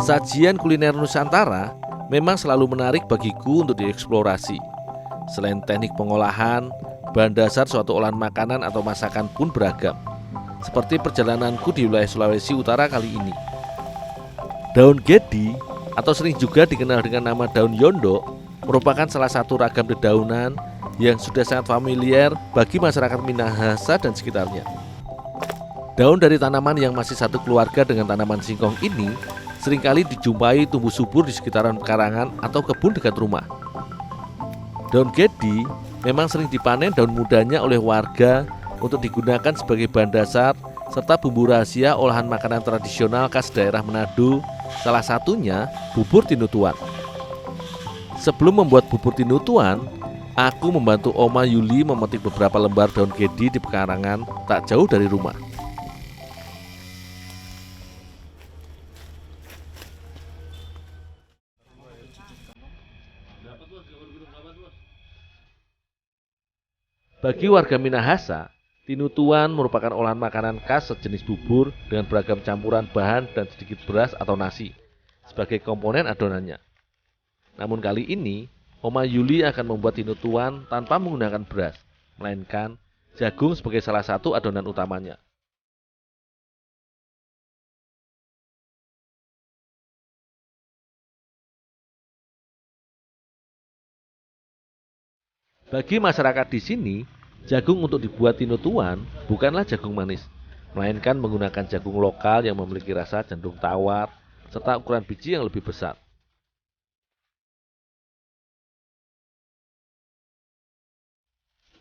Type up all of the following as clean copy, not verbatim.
Sajian kuliner Nusantara memang selalu menarik bagiku untuk dieksplorasi. Selain teknik pengolahan, bahan dasar suatu olahan makanan atau masakan pun beragam. Seperti perjalananku di wilayah Sulawesi Utara kali ini. Daun gedi atau sering juga dikenal dengan nama daun yondok merupakan salah satu ragam dedaunan yang sudah sangat familiar bagi masyarakat Minahasa dan sekitarnya. Daun dari tanaman yang masih satu keluarga dengan tanaman singkong ini seringkali dijumpai tumbuh subur di sekitaran pekarangan atau kebun dekat rumah. Daun gedi memang sering dipanen daun mudanya oleh warga untuk digunakan sebagai bahan dasar serta bumbu rahasia olahan makanan tradisional khas daerah Manado, salah satunya bubur tinutuan. Sebelum membuat bubur tinutuan, aku membantu Oma Yuli memetik beberapa lembar daun gedi di pekarangan tak jauh dari rumah. Bagi warga Minahasa, tinutuan merupakan olahan makanan khas sejenis bubur dengan beragam campuran bahan dan sedikit beras atau nasi sebagai komponen adonannya. Namun kali ini, Oma Yuli akan membuat tinutuan tanpa menggunakan beras, melainkan jagung sebagai salah satu adonan utamanya. Bagi masyarakat di sini, jagung untuk dibuat tinutuan bukanlah jagung manis, melainkan menggunakan jagung lokal yang memiliki rasa cenderung tawar serta ukuran biji yang lebih besar.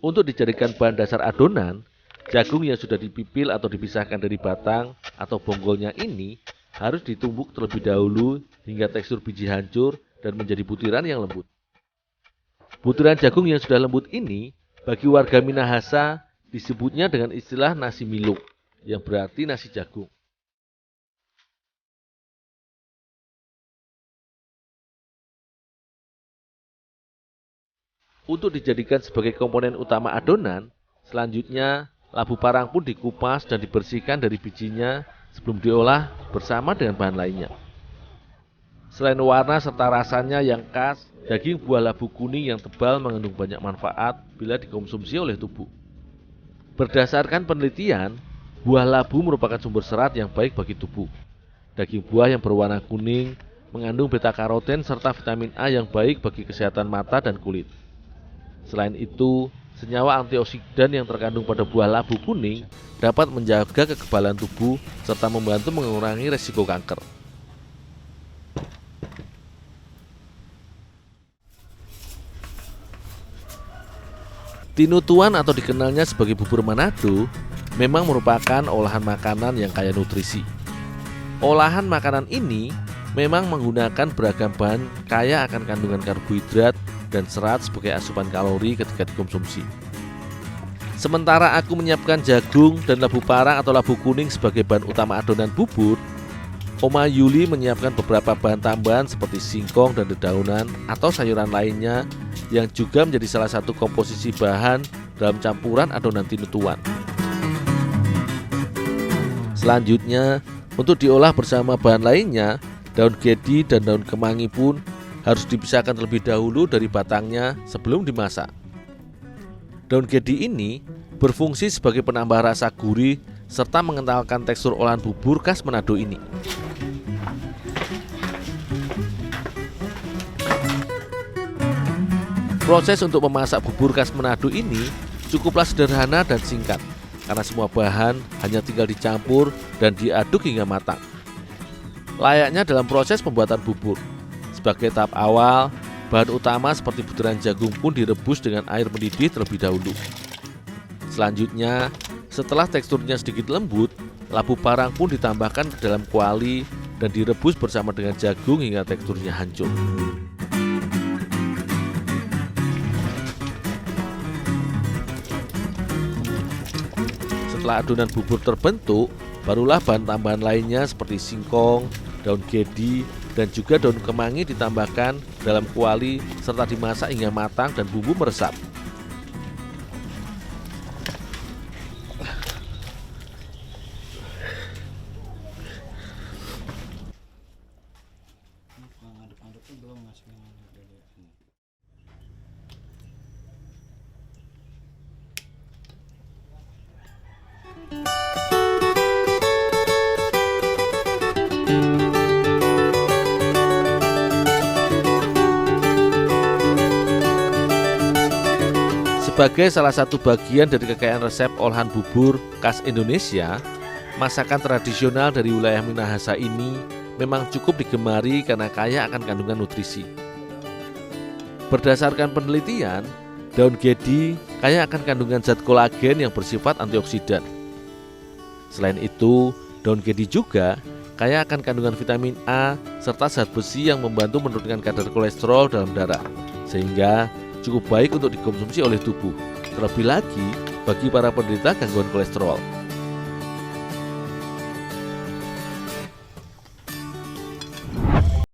Untuk dijadikan bahan dasar adonan, jagung yang sudah dipipil atau dipisahkan dari batang atau bonggolnya ini harus ditumbuk terlebih dahulu hingga tekstur biji hancur dan menjadi butiran yang lembut. Butiran jagung yang sudah lembut ini bagi warga Minahasa disebutnya dengan istilah nasi miluk, yang berarti nasi jagung. Untuk dijadikan sebagai komponen utama adonan, selanjutnya labu parang pun dikupas dan dibersihkan dari bijinya sebelum diolah bersama dengan bahan lainnya. Selain warna serta rasanya yang khas, daging buah labu kuning yang tebal mengandung banyak manfaat bila dikonsumsi oleh tubuh. Berdasarkan penelitian, buah labu merupakan sumber serat yang baik bagi tubuh. Daging buah yang berwarna kuning mengandung beta-karoten serta vitamin A yang baik bagi kesehatan mata dan kulit. Selain itu, senyawa antioksidan yang terkandung pada buah labu kuning dapat menjaga kekebalan tubuh serta membantu mengurangi resiko kanker. Tinutuan atau dikenalnya sebagai bubur Manado memang merupakan olahan makanan yang kaya nutrisi. Olahan makanan ini memang menggunakan beragam bahan kaya akan kandungan karbohidrat dan serat sebagai asupan kalori ketika dikonsumsi. Sementara aku menyiapkan jagung dan labu parang atau labu kuning sebagai bahan utama adonan bubur, Oma Yuli menyiapkan beberapa bahan tambahan seperti singkong dan dedaunan atau sayuran lainnya yang juga menjadi salah satu komposisi bahan dalam campuran adonan tinutuan. Selanjutnya, untuk diolah bersama bahan lainnya, daun gedi dan daun kemangi pun harus dipisahkan terlebih dahulu dari batangnya sebelum dimasak. Daun gedi ini berfungsi sebagai penambah rasa gurih serta mengentalkan tekstur olahan bubur khas Manado ini. Proses untuk memasak bubur khas Manado ini cukuplah sederhana dan singkat, karena semua bahan hanya tinggal dicampur dan diaduk hingga matang. Layaknya dalam proses pembuatan bubur, sebagai tahap awal, bahan utama seperti butiran jagung pun direbus dengan air mendidih terlebih dahulu. Selanjutnya, setelah teksturnya sedikit lembut, labu parang pun ditambahkan ke dalam kuali dan direbus bersama dengan jagung hingga teksturnya hancur. Setelah adonan bubur terbentuk, barulah bahan tambahan lainnya seperti singkong, daun gedi, dan juga daun kemangi ditambahkan dalam kuali serta dimasak hingga matang dan bumbu meresap. Sebagai salah satu bagian dari kekayaan resep olahan bubur khas Indonesia, masakan tradisional dari wilayah Minahasa ini memang cukup digemari karena kaya akan kandungan nutrisi. Berdasarkan penelitian, daun gedi kaya akan kandungan zat kolagen yang bersifat antioksidan. Selain itu, daun gedi juga kaya akan kandungan vitamin A serta zat besi yang membantu menurunkan kadar kolesterol dalam darah, sehingga cukup baik untuk dikonsumsi oleh tubuh, terlebih lagi bagi para penderita gangguan kolesterol.